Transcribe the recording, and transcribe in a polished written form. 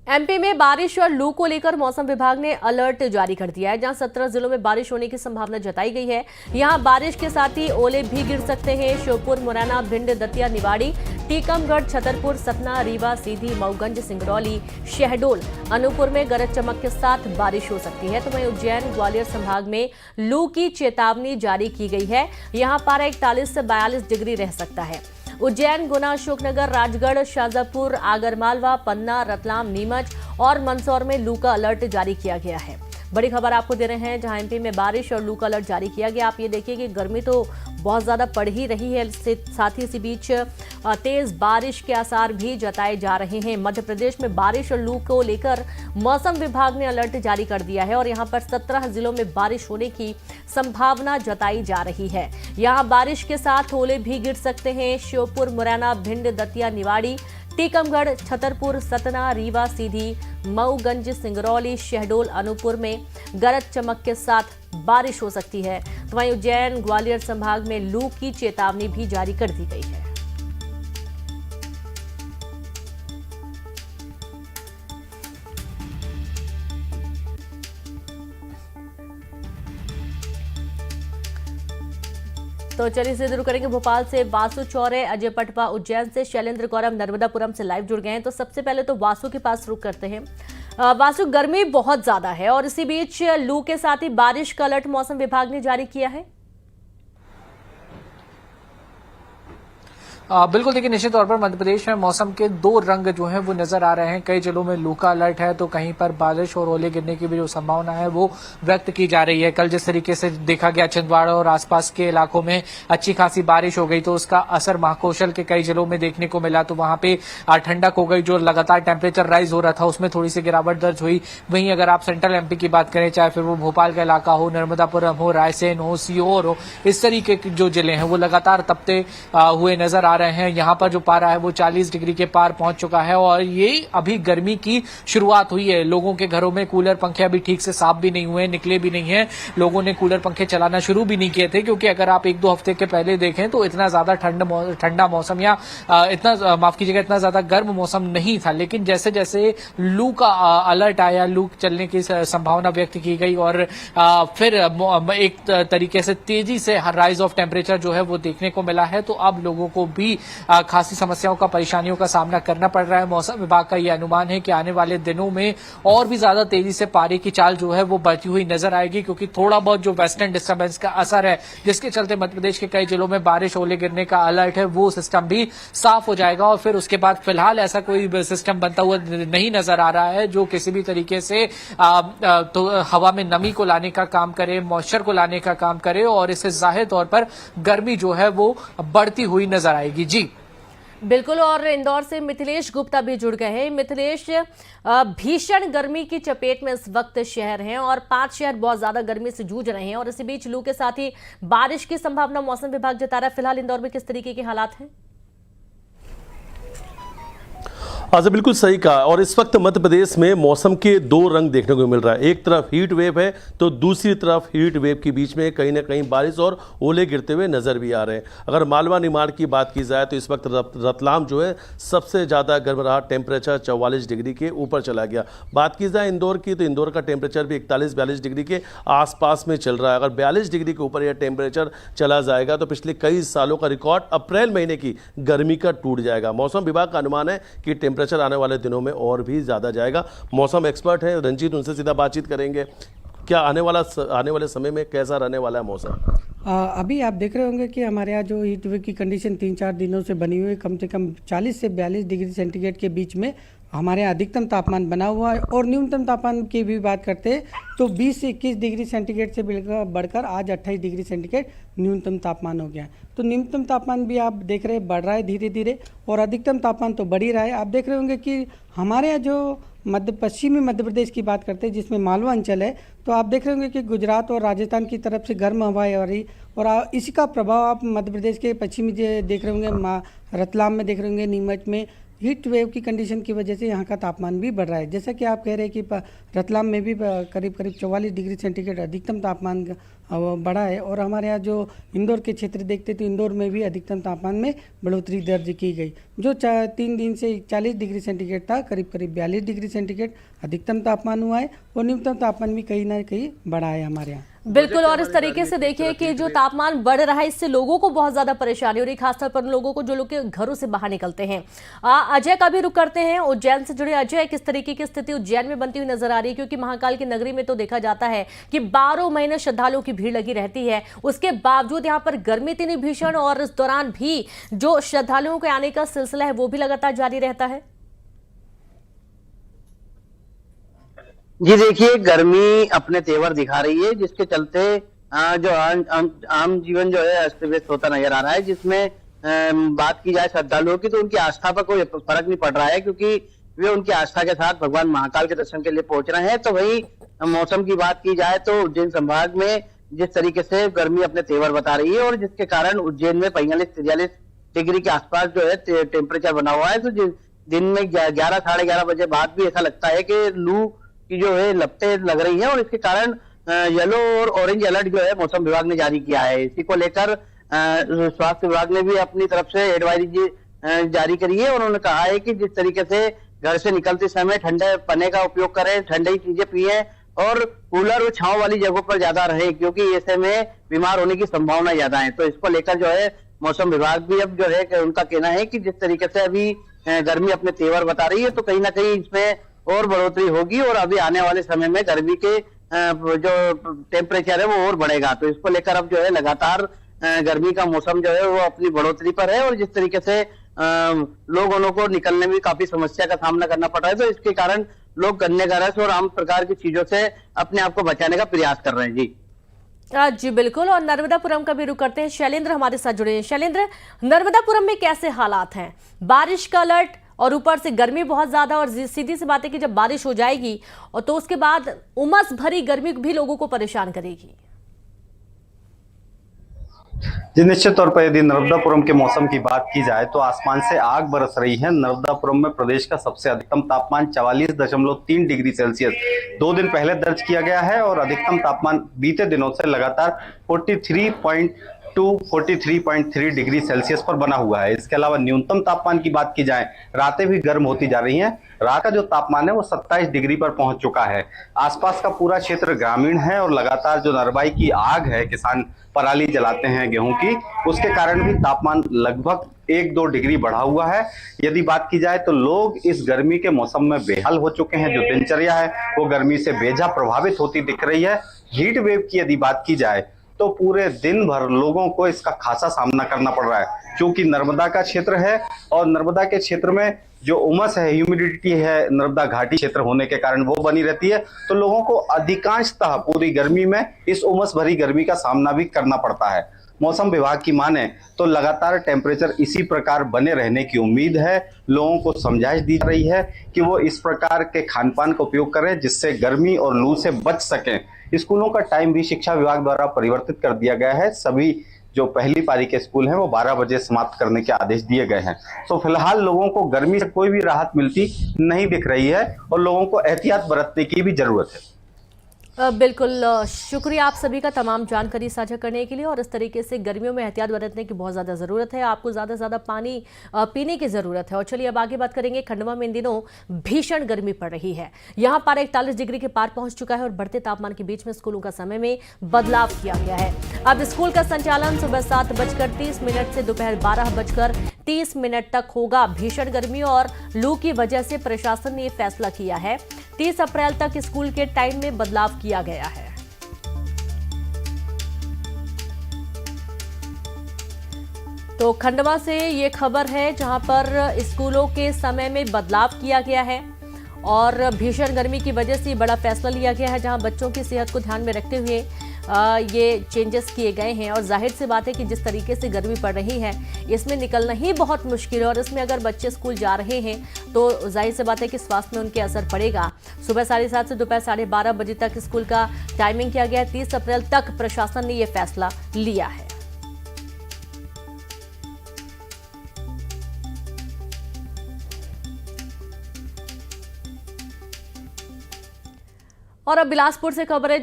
MP में बारिश और लू को लेकर मौसम विभाग ने अलर्ट जारी कर दिया है, जहां 17 जिलों में बारिश होने की संभावना जताई गई है। यहां बारिश के साथ ही ओले भी गिर सकते हैं। श्योपुर, मुरैना, भिंड, दतिया, निवाड़ी, टीकमगढ़, छतरपुर, सतना, रीवा, सीधी, मऊगंज, सिंगरौली, शहडोल, अनूपपुर में गरज चमक के साथ बारिश हो सकती है। तो वहीं उज्जैन, ग्वालियर संभाग में लू की चेतावनी जारी की गई है। यहां पारा 41 से 42 डिग्री रह सकता है। उज्जैन, गुना, अशोकनगर, राजगढ़, शाजापुर, आगरमालवा, पन्ना, रतलाम, नीमच और मंदसौर में लू का अलर्ट जारी किया गया है। बड़ी खबर आपको दे रहे हैं, जहां एमपी में बारिश और लू का अलर्ट जारी किया गया। आप ये देखिए कि गर्मी तो बहुत ज्यादा पड़ ही रही है, साथ ही इसी बीच तेज बारिश के आसार भी जताए जा रहे हैं। मध्य प्रदेश में बारिश और लू को लेकर मौसम विभाग ने अलर्ट जारी कर दिया है और यहां पर 17 जिलों में बारिश होने की संभावना जताई जा रही है। यहां बारिश के साथ ओले भी गिर सकते हैं। श्योपुर, मुरैना, भिंड, दतिया, निवाड़ी, टीकमगढ़, छतरपुर, सतना, रीवा, सीधी, मऊगंज, सिंगरौली, शहडोल, अनूपपुर में गरज चमक के साथ बारिश हो सकती है। तो वहीं उज्जैन, ग्वालियर संभाग में लू की चेतावनी भी जारी कर दी गई है। तो चलिए शुरू करेंगे भोपाल से। वासु चौरे, अजय पटवा उज्जैन से, शैलेंद्र गौरव नर्मदापुरम से लाइव जुड़ गए हैं। तो सबसे पहले तो वासु के पास रुक करते हैं। वासु, गर्मी बहुत ज्यादा है और इसी बीच लू के साथ ही बारिश का अलर्ट मौसम विभाग ने जारी किया है। बिल्कुल, देखिए निश्चित तौर पर मध्य प्रदेश में मौसम के दो रंग जो हैं वो नजर आ रहे हैं। कई जिलों में लू का अलर्ट है तो कहीं पर बारिश और ओले गिरने की भी जो संभावना है वो व्यक्त की जा रही है। कल जिस तरीके से देखा गया छिंदवाड़ा और आसपास के इलाकों में अच्छी खासी बारिश हो गई तो उसका असर महाकौशल के कई जिलों में देखने को मिला। तो वहां पे ठंडक हो गई, जो लगातार टेम्परेचर राइज हो रहा था उसमें थोड़ी सी गिरावट दर्ज हुई। वहीं अगर आप सेंट्रल एमपी की बात करें, चाहे फिर वो भोपाल का इलाका हो, नर्मदापुरम हो, रायसेन हो, सीहोर हो, इस तरीके के जो जिले हैं वो लगातार तपते हुए नजर आ रहे हैं। यहाँ पर जो पारा है वो 40 डिग्री के पार पहुंच चुका है और ये अभी गर्मी की शुरुआत हुई है। लोगों के घरों में कूलर पंखे अभी ठीक से साफ भी नहीं हुए, निकले भी नहीं है। लोगों ने कूलर पंखे चलाना शुरू भी नहीं किए थे, क्योंकि अगर आप 1-2 हफ्ते के पहले देखें तो इतना ज्यादा ठंडा मौसम या इतना ज्यादा गर्म मौसम नहीं था। लेकिन जैसे जैसे लू का अलर्ट आया, लू चलने की संभावना व्यक्त की गई और फिर एक तरीके से तेजी से राइज ऑफ टेम्परेचर जो है वो देखने को मिला है। तो अब लोगों को भी खासी समस्याओं का, परेशानियों का सामना करना पड़ रहा है। मौसम विभाग का यह अनुमान है कि आने वाले दिनों में और भी ज्यादा तेजी से पारे की चाल जो है वो बढ़ती हुई नजर आएगी, क्योंकि थोड़ा बहुत जो वेस्टर्न डिस्टर्बेंस का असर है जिसके चलते मध्य प्रदेश के कई जिलों में बारिश, ओले गिरने का अलर्ट है, वो सिस्टम भी साफ हो जाएगा। और फिर उसके बाद फिलहाल ऐसा कोई सिस्टम बनता हुआ नहीं नजर आ रहा है जो किसी भी तरीके से तो हवा में नमी को लाने का काम करे, मॉइस्चर को लाने का काम करे और इससे जाहिर तौर पर गर्मी जो है वो बढ़ती हुई नजर आएगी। जी बिल्कुल, और इंदौर से मिथिलेश गुप्ता भी जुड़ गए हैं। मिथिलेश, भीषण गर्मी की चपेट में इस वक्त शहर हैं और 5 शहर बहुत ज्यादा गर्मी से जूझ रहे हैं और इसी बीच लू के साथ ही बारिश की संभावना मौसम विभाग जता रहा है। फिलहाल इंदौर में किस तरीके के हालात हैं? आज बिल्कुल सही कहा। और इस वक्त मध्य प्रदेश में मौसम के दो रंग देखने को मिल रहा है। एक तरफ हीट वेव है तो दूसरी तरफ हीट वेव के बीच में कहीं ना कहीं बारिश और ओले गिरते हुए नजर भी आ रहे हैं। अगर मालवा निमाड़ की बात की जाए तो इस वक्त रतलाम जो है सबसे ज़्यादा गर्म रहा, टेम्परेचर 44 डिग्री के ऊपर चला गया। बात की जाए इंदौर की तो इंदौर का टेम्परेचर भी 41-42 डिग्री के आसपास में चल रहा है। अगर 42 डिग्री के ऊपर यह टेम्परेचर चला जाएगा तो पिछले कई सालों का रिकॉर्ड अप्रैल महीने की गर्मी का टूट जाएगा। मौसम विभाग का अनुमान है कि टेम्परेचर आने वाले दिनों में और भी ज्यादा जाएगा। मौसम एक्सपर्ट है रंजीत, उनसे सीधा बातचीत करेंगे। क्या आने वाले समय में कैसा रहने वाला है मौसम? अभी आप देख रहे होंगे कि हमारे यहाँ जो हीट वेव की कंडीशन 3-4 दिनों से बनी हुई है, कम से कम 40 से 42 डिग्री सेंटीग्रेड के बीच में हमारे यहाँ अधिकतम तापमान बना हुआ है। और न्यूनतम तापमान की भी बात करते हैं तो 20 से 21 डिग्री सेंटीग्रेड से बढ़कर आज 28 डिग्री सेंटीग्रेड न्यूनतम तापमान हो गया है। तो न्यूनतम तापमान भी आप देख रहे हैं बढ़ रहा है धीरे धीरे और अधिकतम तापमान तो बढ़ ही रहा है। आप देख रहे होंगे कि हमारे यहाँ जो पश्चिमी मध्य प्रदेश की बात करते हैं जिसमें मालवा अंचल है, तो आप देख रहे होंगे कि गुजरात और राजस्थान की तरफ से गर्म हवाएं आ रही और इसी का प्रभाव आप मध्य प्रदेश के पश्चिमी देख रहे होंगे, रतलाम में देख रहे होंगे, नीमच में हीट वेव की कंडीशन की वजह से यहाँ का तापमान भी बढ़ रहा है। जैसा कि आप कह रहे हैं कि रतलाम में भी करीब 44 डिग्री सेंटीग्रेड अधिकतम तापमान बढ़ा है। और हमारे यहाँ जो इंदौर के क्षेत्र देखते तो इंदौर में भी अधिकतम तापमान में बढ़ोतरी दर्ज की गई, जो 3 दिन से 41 डिग्री सेंटीग्रेड था, करीब करीब 42 डिग्री सेंटीग्रेड अधिकतम तापमान हुआ है और न्यूनतम तापमान भी कहीं ना कहीं बढ़ा है हमारे यहाँ। बिल्कुल, और इस तरीके से देखिए कि जो तापमान बढ़ रहा है इससे लोगों को बहुत ज्यादा परेशानी हो रही है, खासतौर पर लोगों को जो लोग के घरों से बाहर निकलते हैं। अजय का भी रुख करते हैं, उज्जैन से जुड़े अजय, किस तरीके की स्थिति उज्जैन में बनती हुई नजर आ रही है? क्योंकि महाकाल की नगरी में तो देखा जाता है कि 12 महीने श्रद्धालुओं की भीड़ लगी रहती है, उसके बावजूद यहाँ पर गर्मी इतनी भीषण और इस दौरान भी जो श्रद्धालुओं के आने का सिलसिला है वो भी लगातार जारी रहता है। जी देखिए, गर्मी अपने तेवर दिखा रही है, जिसके चलते जो आम जीवन जो है अस्त व्यस्त होता नजर आ रहा है। जिसमें बात की जाए श्रद्धालुओं की तो उनकी आस्था पर कोई फर्क नहीं पड़ रहा है, क्योंकि वे उनकी आस्था के साथ भगवान महाकाल के दर्शन के लिए पहुंच रहे हैं। तो वही मौसम की बात की जाए तो उज्जैन संभाग में जिस तरीके से गर्मी अपने तेवर बता रही है और जिसके कारण उज्जैन में 45-43 डिग्री के आसपास जो है टेम्परेचर बना हुआ है। तो दिन में 11 साढ़े 11 बजे बाद भी ऐसा लगता है कि लू की जो है लपटें लग रही हैं और इसके कारण येलो और ऑरेंज अलर्ट जो है मौसम विभाग ने जारी किया है। इसी को लेकर स्वास्थ्य विभाग ने भी अपनी तरफ से एडवाइजरी जारी करी है और उन्होंने कहा है कि जिस तरीके से घर से निकलते समय ठंडे पने का उपयोग करें, ठंडी चीजें पिए और कूलर और छांव वाली जगहों पर ज्यादा रहे, क्योंकि ऐसे में बीमार होने की संभावना ज्यादा है। तो इसको लेकर जो है मौसम विभाग भी अब जो है उनका कहना है कि जिस तरीके से अभी गर्मी अपने तेवर बता रही है तो कहीं ना कहीं इसमें और बढ़ोतरी होगी और अभी आने वाले समय में गर्मी के जो टेम्परेचर है वो और बढ़ेगा। तो इसको लेकर अब जो है लगातार गर्मी का मौसम जो है वो अपनी बढ़ोतरी पर है और जिस तरीके से लोगों को निकलने में काफी समस्या का सामना करना पड़ रहा है। तो इसके कारण लोग गन्ने का रस और आम प्रकार की चीजों से अपने आप को बचाने का प्रयास कर रहे हैं। जी जी बिल्कुल, और नर्मदापुरम का भी रुख करते हैं। शैलेंद्र हमारे साथ जुड़े हैं। शैलेंद्र, नर्मदापुरम में कैसे हालात हैं? बारिश का अलर्ट और ऊपर से गर्मी बहुत ज्यादा, और सीधी सी बात है कि जब बारिश हो जाएगी और तो उसके बाद उमस भरी गर्मी भी लोगों को परेशान करेगी। जी निश्चित तौर पर यदि नर्मदापुरम के मौसम की बात की जाए तो आसमान से आग बरस रही है। नर्मदापुरम में प्रदेश का सबसे अधिकतम तापमान 44.3 डिग्री सेल्सियस 2 दिन पहले दर्ज किया गया है और अधिकतम तापमान बीते दिनों से लगातार 43.3 डिग्री सेल्सियस पर बना हुआ है। इसके अलावा न्यूनतम तापमान की बात की जाए, रातें भी गर्म होती जा रही हैं। रात का जो तापमान है वो 27 डिग्री पर पहुंच चुका है। आसपास का पूरा क्षेत्र ग्रामीण है और लगातार जो नरवाई की आग है, किसान पराली जलाते हैं गेहूं की, उसके कारण भी तापमान लगभग 1-2 डिग्री बढ़ा हुआ है। यदि बात की जाए तो लोग इस गर्मी के मौसम में बेहाल हो चुके हैं। जो दिनचर्या है वो गर्मी से बेजा प्रभावित होती दिख रही है। हीट वेव की यदि बात की जाए तो पूरे दिन भर लोगों को इसका खासा सामना करना पड़ रहा है, क्योंकि नर्मदा का क्षेत्र है और नर्मदा के क्षेत्र में जो उमस है, ह्यूमिडिटी है, नर्मदा घाटी क्षेत्र होने के कारण वो बनी रहती है। तो लोगों को अधिकांशतः पूरी गर्मी में इस उमस भरी गर्मी का सामना भी करना पड़ता है। मौसम विभाग की माने तो लगातार टेम्परेचर इसी प्रकार बने रहने की उम्मीद है। लोगों को समझाइश दी जा रही है कि वो इस प्रकार के खान पान का उपयोग करें जिससे गर्मी और लू से बच सकें। स्कूलों का टाइम भी शिक्षा विभाग द्वारा परिवर्तित कर दिया गया है। सभी जो पहली पारी के स्कूल हैं वो 12 बजे समाप्त करने के आदेश दिए गए हैं। तो फिलहाल लोगों को गर्मी से कोई भी राहत मिलती नहीं दिख रही है और लोगों को एहतियात बरतने की भी जरूरत है। बिल्कुल, शुक्रिया आप सभी का तमाम जानकारी साझा करने के लिए। और इस तरीके से गर्मियों में एहतियात बरतने की बहुत ज़्यादा ज़रूरत है, आपको ज़्यादा से ज़्यादा पानी पीने की ज़रूरत है। और चलिए अब आगे बात करेंगे। खंडवा में इन दिनों भीषण गर्मी पड़ रही है। यहाँ पारा 41 डिग्री के पार पहुंच चुका है और बढ़ते तापमान के बीच में स्कूलों का समय में बदलाव किया गया है। अब स्कूल का संचालन सुबह 7:30 से दोपहर 12:30 तक होगा। भीषण गर्मी और लू की वजह से प्रशासन ने यह फैसला किया है। 30 अप्रैल तक स्कूल के टाइम में बदलाव किया गया है। तो खंडवा से ये खबर है जहां पर स्कूलों के समय में बदलाव किया गया है और भीषण गर्मी की वजह से बड़ा फैसला लिया गया है, जहां बच्चों की सेहत को ध्यान में रखते हुए ये चेंजेस किए गए हैं। और जाहिर सी बात है कि जिस तरीके से गर्मी पड़ रही है इसमें निकलना ही बहुत मुश्किल है और इसमें अगर बच्चे स्कूल जा रहे हैं तो जाहिर सी बात है कि स्वास्थ्य में उनके असर पड़ेगा। सुबह 7:30 से दोपहर 12:30 बजे तक स्कूल का टाइमिंग किया गया है। 30 अप्रैल तक प्रशासन ने यह फैसला लिया है। और अब बिलासपुर से खबर है।